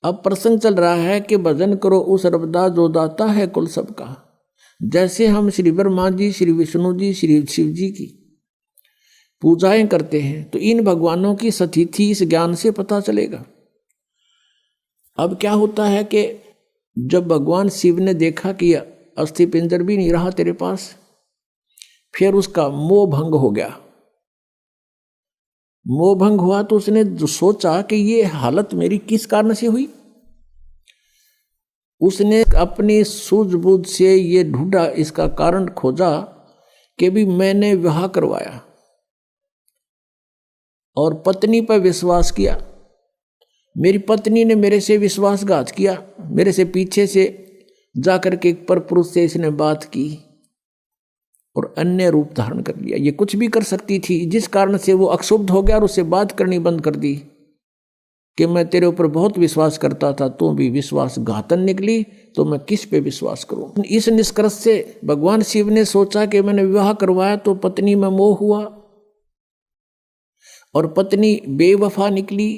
अब प्रसंग चल रहा है कि भजन करो उस रबदा जो दाता है कुल सबका। जैसे हम श्री ब्रह्मा जी, श्री विष्णु जी, श्री शिव जी की पूजाएं करते हैं तो इन भगवानों की स्थिति इस ज्ञान से पता चलेगा। अब क्या होता है कि जब भगवान शिव ने देखा कि अस्थि पिंजर भी नहीं रहा तेरे पास, फिर उसका मोह भंग हो गया। मोह भंग हुआ तो उसने जो सोचा कि ये हालत मेरी किस कारण से हुई। उसने अपनी सूझबूझ से ये ढूंढा, इसका कारण खोजा कि भी मैंने विवाह करवाया और पत्नी पर विश्वास किया, मेरी पत्नी ने मेरे से विश्वासघात किया, मेरे से पीछे से जाकर के एक परपुरुष से इसने बात की और अन्य रूप धारण कर लिया। ये कुछ भी कर सकती थी, जिस कारण से वो अक्षुब्ध हो गया और उससे बात करनी बंद कर दी कि मैं तेरे ऊपर बहुत विश्वास करता था, तू भी विश्वासघातन निकली, तो मैं किस पे विश्वास करूं। इस निष्कर्ष से भगवान शिव ने सोचा कि मैंने विवाह करवाया तो पत्नी में मोह हुआ और पत्नी बेवफा निकली।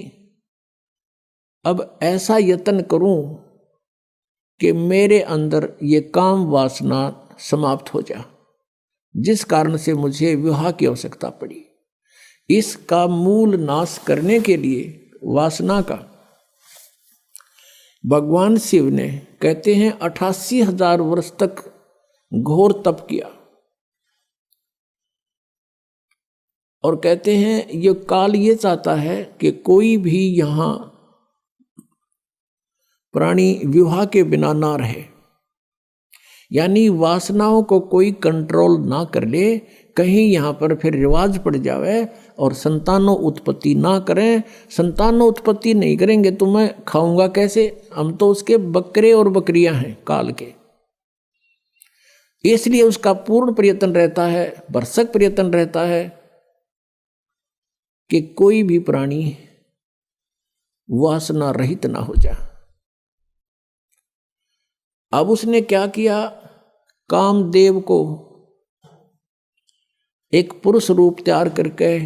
अब ऐसा यत्न करूं कि मेरे अंदर ये काम वासना समाप्त हो जाए, जिस कारण से मुझे विवाह की आवश्यकता पड़ी। इसका मूल नाश करने के लिए वासना का भगवान शिव ने कहते हैं 88,000 वर्ष तक घोर तप किया और कहते हैं ये काल ये चाहता है कि कोई भी यहां प्राणी विवाह के बिना ना रहे, यानी वासनाओं को कोई कंट्रोल ना कर ले, कहीं यहाँ पर फिर रिवाज पड़ जावे और संतानों उत्पत्ति ना करें। संतानों उत्पत्ति नहीं करेंगे तो मैं खाऊंगा कैसे, हम तो उसके बकरे और बकरियां हैं काल के। इसलिए उसका पूर्ण प्रयत्न रहता है, भरसक प्रयत्न रहता है कि कोई भी प्राणी वासना रहित ना हो जाए। अब उसने क्या किया, कामदेव को एक पुरुष रूप तैयार करके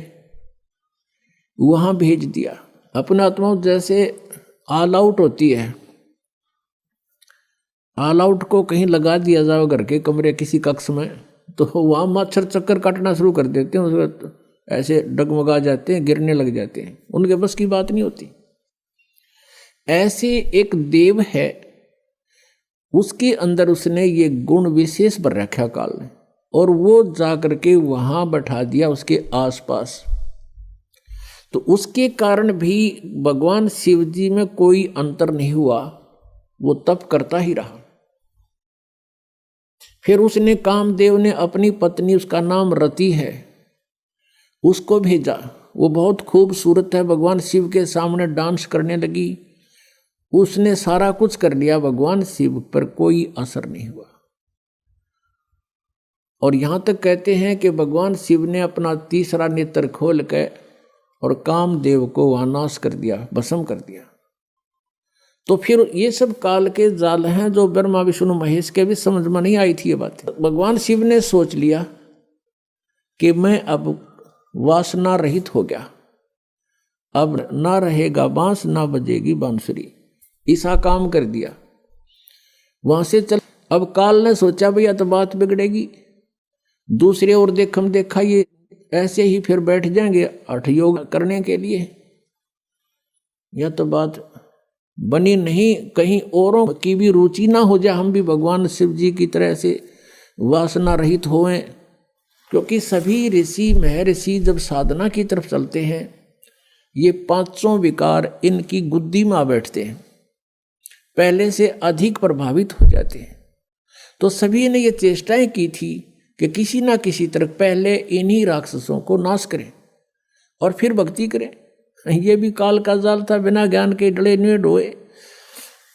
वहां भेज दिया। अपना आत्मा जैसे ऑल आउट होती है, ऑल आउट को कहीं लगा दिया जाए घर के कमरे किसी कक्ष में, तो वहां मच्छर चक्कर काटना शुरू कर देते हैं, उसको ऐसे डगमगा जाते हैं, गिरने लग जाते हैं, उनके बस की बात नहीं होती। ऐसे एक देव है, उसके अंदर उसने ये गुण विशेष पर रखा काल ने, और वो जाकर के वहां बैठा दिया उसके आसपास। तो उसके कारण भी भगवान शिव जी में कोई अंतर नहीं हुआ, वो तप करता ही रहा। फिर उसने कामदेव ने अपनी पत्नी, उसका नाम रति है, उसको भेजा। वो बहुत खूबसूरत है, भगवान शिव के सामने डांस करने लगी। उसने सारा कुछ कर लिया, भगवान शिव पर कोई असर नहीं हुआ। और यहां तक कहते हैं कि भगवान शिव ने अपना तीसरा नेत्र खोल के और कामदेव को वहां नाश कर दिया, भस्म कर दिया। तो फिर ये सब काल के जाल हैं जो ब्रह्मा विष्णु महेश के भी समझ में नहीं आई थी ये बातें। भगवान शिव ने सोच लिया कि मैं अब वासना रहित हो गया, अब ना रहेगा बांस ना बजेगी बांसुरी, ऐसा काम कर दिया। वहां से चल, अब काल ने सोचा भैया तो बात बिगड़ेगी, दूसरे और देखा ये ऐसे ही फिर बैठ जाएंगे हठ योग करने के लिए, यह तो बात बनी नहीं। कहीं औरों की भी रुचि ना हो जाए, हम भी भगवान शिव जी की तरह से वासना रहित होएं। क्योंकि सभी ऋषि महर्षि जब साधना की तरफ चलते हैं, ये पांचों विकार इनकी गुद्दी में आ बैठते हैं, पहले से अधिक प्रभावित हो जाते हैं। तो सभी ने ये चेष्टाएं की थी कि किसी ना किसी तरह पहले इन्हीं राक्षसों को नाश करें और फिर भक्ति करें। ये भी काल का जाल था, बिना ज्ञान के डले नुए ढोए।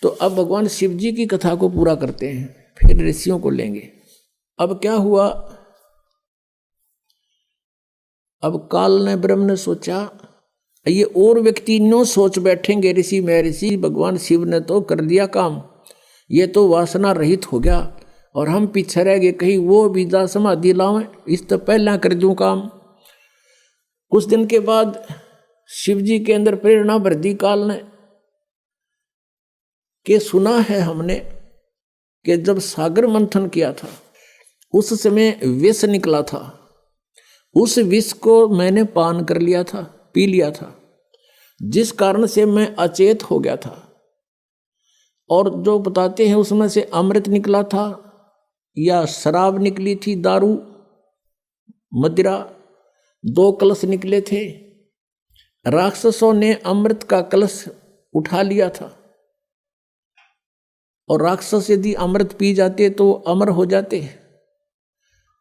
तो अब भगवान शिव जी की कथा को पूरा करते हैं, फिर ऋषियों को लेंगे। अब क्या हुआ, अब काल ने ब्रह्म ने सोचा ये और व्यक्ति नो सोच बैठेंगे ऋषि महर्षि, भगवान शिव ने तो कर दिया काम, ये तो वासना रहित हो गया और हम पीछे रह गए, कहीं वो भी जा समाधि लावें, इस तो पहला कर दूं काम। कुछ दिन के बाद शिव जी के अंदर प्रेरणा भर दी काल ने कि सुना है हमने कि जब सागर मंथन किया था उस समय विष निकला था, उस विष को मैंने पान कर लिया था, पी लिया था, जिस कारण से मैं अचेत हो गया था। और जो बताते हैं उसमें से अमृत निकला था या शराब निकली थी, दारू मदिरा, 2 कलश निकले थे। राक्षसों ने अमृत का कलश उठा लिया था और राक्षस यदि अमृत पी जाते तो अमर हो जाते।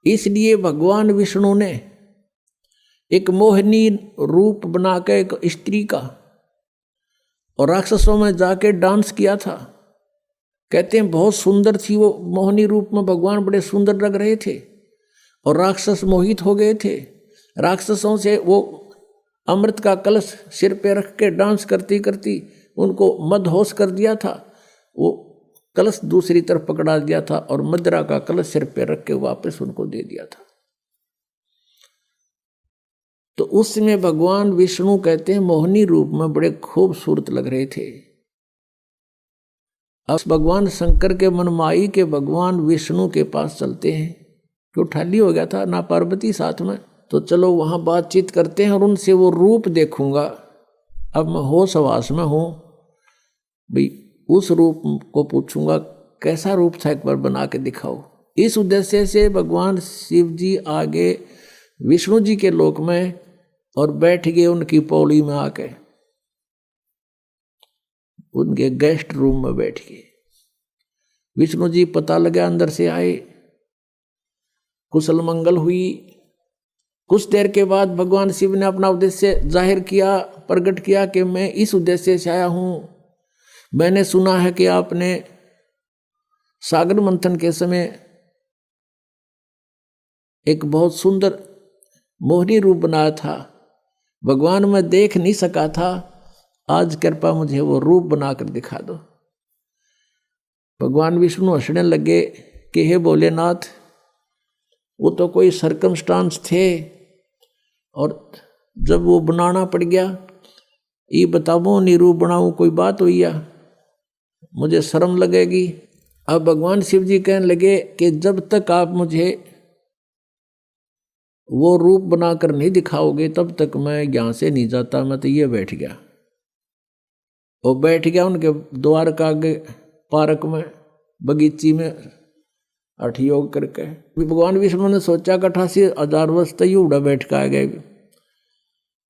इसलिए भगवान विष्णु ने एक मोहिनी रूप बनाकर एक स्त्री का और राक्षसों में जाके डांस किया था। कहते हैं बहुत सुंदर थी वो मोहिनी रूप में, भगवान बड़े सुंदर लग रहे थे और राक्षस मोहित हो गए थे। राक्षसों से वो अमृत का कलश सिर पे रख के डांस करती करती उनको मदहोश कर दिया था। वो कलश दूसरी तरफ पकड़ा दिया था और मदिरा का कलश सिर पे रख के वापस उनको दे दिया था। तो उस समय भगवान विष्णु कहते हैं मोहिनी रूप में बड़े खूबसूरत लग रहे थे। अब भगवान शंकर के मनमाई के भगवान विष्णु के पास चलते हैं, क्यों ठाली हो गया था ना पार्वती साथ में, तो चलो वहां बातचीत करते हैं और उनसे वो रूप देखूंगा। अब मैं होश हवास में हूं भाई, उस रूप को पूछूंगा कैसा रूप था, एक बार बना के दिखाओ। इस उद्देश्य से भगवान शिव जी आगे विष्णु जी के लोक में और बैठ गए उनकी पौड़ी में आके, उनके गेस्ट रूम में बैठ गए। विष्णु जी पता लगा अंदर से आए, कुशल मंगल हुई। कुछ देर के बाद भगवान शिव ने अपना उद्देश्य जाहिर किया, प्रकट किया कि मैं इस उद्देश्य से आया हूं। मैंने सुना है कि आपने सागर मंथन के समय एक बहुत सुंदर मोहिनी रूप बनाया था। भगवान मैं देख नहीं सका था, आज कृपा मुझे वो रूप बनाकर दिखा दो। भगवान विष्णु हंसने लगे कि हे भोलेनाथ, वो तो कोई सर्कमस्टांस थे और जब वो बनाना पड़ गया, ये बताओ नी रूप बनाऊं, कोई बात हुई या मुझे शर्म लगेगी। अब भगवान शिव जी कहने लगे कि जब तक आप मुझे वो रूप बनाकर नहीं दिखाओगे तब तक मैं यहां से नहीं जाता। मैं तो ये बैठ गया, और बैठ गया उनके द्वार का आगे पार्क में, बगीची में अठ योग करके। भगवान विष्णु ने सोचा कि 88,000 वर्ष तक उड़ा बैठ के आ गए,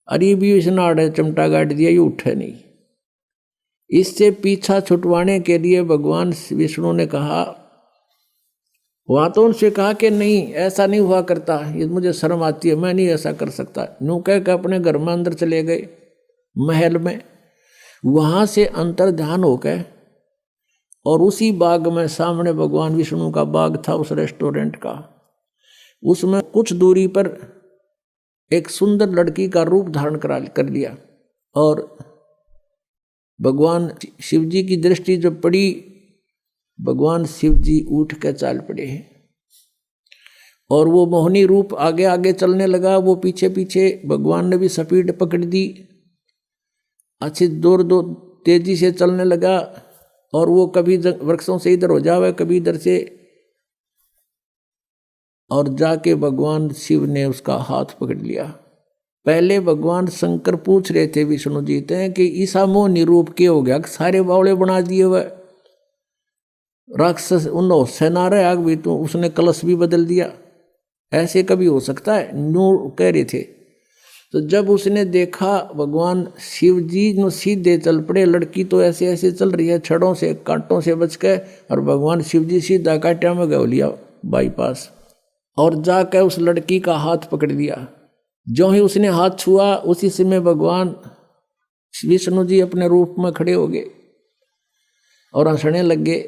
अरे भी इसने आड़े चमटा गाड़ दिया, ये उठे नहीं। इससे पीछा छुटवाने के लिए भगवान विष्णु ने कहा, वहां तो उनसे कहा कि नहीं ऐसा नहीं हुआ करता, ये मुझे शर्म आती है, मैं नहीं ऐसा कर सकता। यूं कह के अपने घर में अंदर चले गए महल में। वहां से अंतर ध्यान होकर और उसी बाग में, सामने भगवान विष्णु का बाग था उस रेस्टोरेंट का, उसमें कुछ दूरी पर एक सुंदर लड़की का रूप धारण कर लिया। और भगवान शिव जी की दृष्टि जब पड़ी, भगवान शिव जी उठ कर चाल पड़े हैं और वो मोहिनी रूप आगे आगे चलने लगा, वो पीछे पीछे। भगवान ने भी स्पीड पकड़ दी, अच्छी दूर तेजी से चलने लगा और वो कभी वृक्षों से इधर हो जावे, कभी इधर से, और जाके भगवान शिव ने उसका हाथ पकड़ लिया। पहले भगवान शंकर पूछ रहे थे विष्णु जी से कि ईसा मोहिनी रूप के हो गया, सारे बावले बना दिए हुए राक्षस, उन सेना रहे आग भी, तो उसने कलश भी बदल दिया, ऐसे कभी हो सकता है, न्यू कह रहे थे। तो जब उसने देखा भगवान शिव जी न सीधे चल पड़े, लड़की तो ऐसे ऐसे चल रही है छड़ों से कांटों से बच के, और भगवान शिव जी सीधा कांटा में गौ लिया बाईपास, और जाकर उस लड़की का हाथ पकड़ लिया। जो ही उसने हाथ छुआ उसी समय भगवान विष्णु जी अपने रूप में खड़े हो गए और हंसने लगे।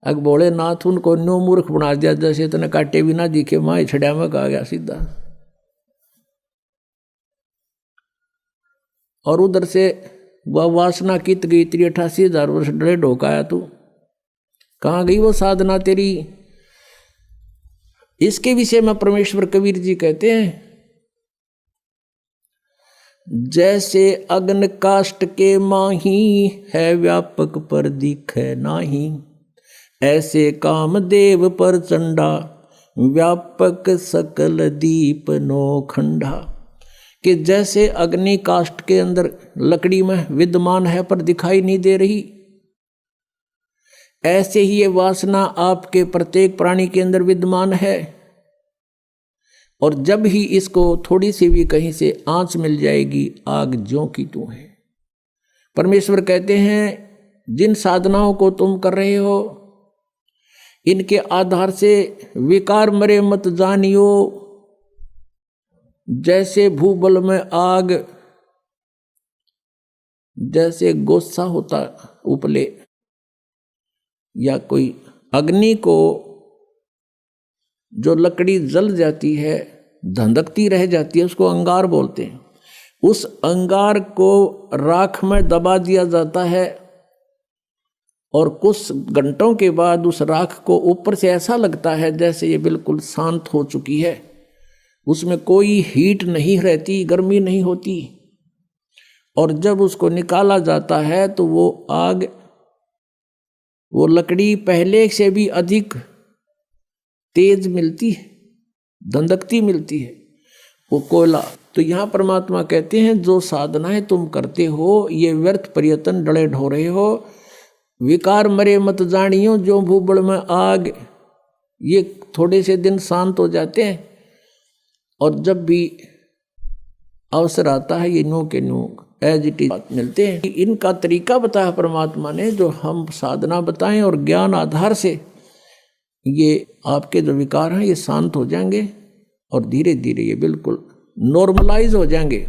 अग भोलेनाथ उनको न्यू मूर्ख बना दिया, जैसे इतने काटे भी ना दिखे, माँ छड़िया में कहा गया सीधा। और उधर से वह वासना कित गई, 83,000 वर्ष डरे ढोकाया तू, कहाँ गई वो साधना तेरी। इसके विषय में परमेश्वर कबीर जी कहते हैं, जैसे अग्न काष्ठ के माही, है व्यापक पर दिखे नाही। ऐसे कामदेव पर चंडा, व्यापक सकल दीप नौखंडा। कि जैसे अग्नि काष्ठ के अंदर लकड़ी में विद्यमान है पर दिखाई नहीं दे रही, ऐसे ही ये वासना आपके प्रत्येक प्राणी के अंदर विद्यमान है। और जब ही इसको थोड़ी सी भी कहीं से आंच मिल जाएगी, आग ज्यों की त्यों है। परमेश्वर कहते हैं जिन साधनाओं को तुम कर रहे हो, इनके आधार से विकार मरे मत जानियो। जैसे भूबल में आग, जैसे गोस्सा होता उपले, या कोई अग्नि को जो लकड़ी जल जाती है, धंधकती रह जाती है, उसको अंगार बोलते हैं। उस अंगार को राख में दबा दिया जाता है और कुछ घंटों के बाद उस राख को ऊपर से ऐसा लगता है जैसे ये बिल्कुल शांत हो चुकी है, उसमें कोई हीट नहीं रहती, गर्मी नहीं होती। और जब उसको निकाला जाता है तो वो आग, वो लकड़ी पहले से भी अधिक तेज मिलती है, धंधकती मिलती है, वो कोयला। तो यहाँ परमात्मा कहते हैं जो साधनाएं तुम करते हो ये व्यर्थ प्रयत्न डले ढो रहे हो। विकार मरे मत जानियो, जो भूबड़ में आग, ये थोड़े से दिन शांत हो जाते हैं और जब भी अवसर आता है ये नो के नो एज इट इज मिलते हैं। इनका तरीका बताया परमात्मा ने, जो हम साधना बताएं और ज्ञान आधार से ये आपके जो विकार हैं ये शांत हो जाएंगे और धीरे धीरे ये बिल्कुल नॉर्मलाइज हो जाएंगे।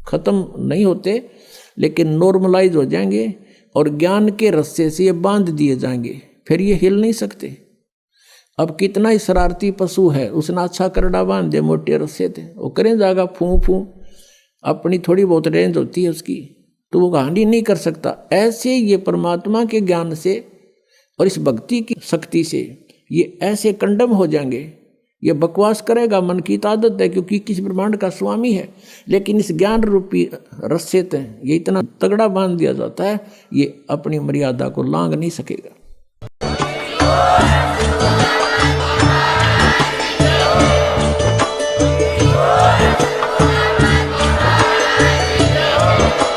खत्म नहीं होते लेकिन नॉर्मलाइज हो जाएंगे और ज्ञान के रस्से से ये बांध दिए जाएंगे, फिर ये हिल नहीं सकते। अब कितना ही शरारती पशु है, उसने अच्छा करड़ा बांध दिया मोटे रस्से थे, वो करें जाएगा फूं फूं, अपनी थोड़ी बहुत रेंज होती है उसकी, तो वो हानि नहीं कर सकता। ऐसे ये परमात्मा के ज्ञान से और इस भक्ति की शक्ति से ये ऐसे कंडम हो जाएंगे। ये बकवास करेगा, मन की आदत है, क्योंकि किस ब्रह्मांड का स्वामी है, लेकिन इस ज्ञान रूपी रस्से से ये इतना तगड़ा बांध दिया जाता है, ये अपनी मर्यादा को लांघ नहीं सकेगा।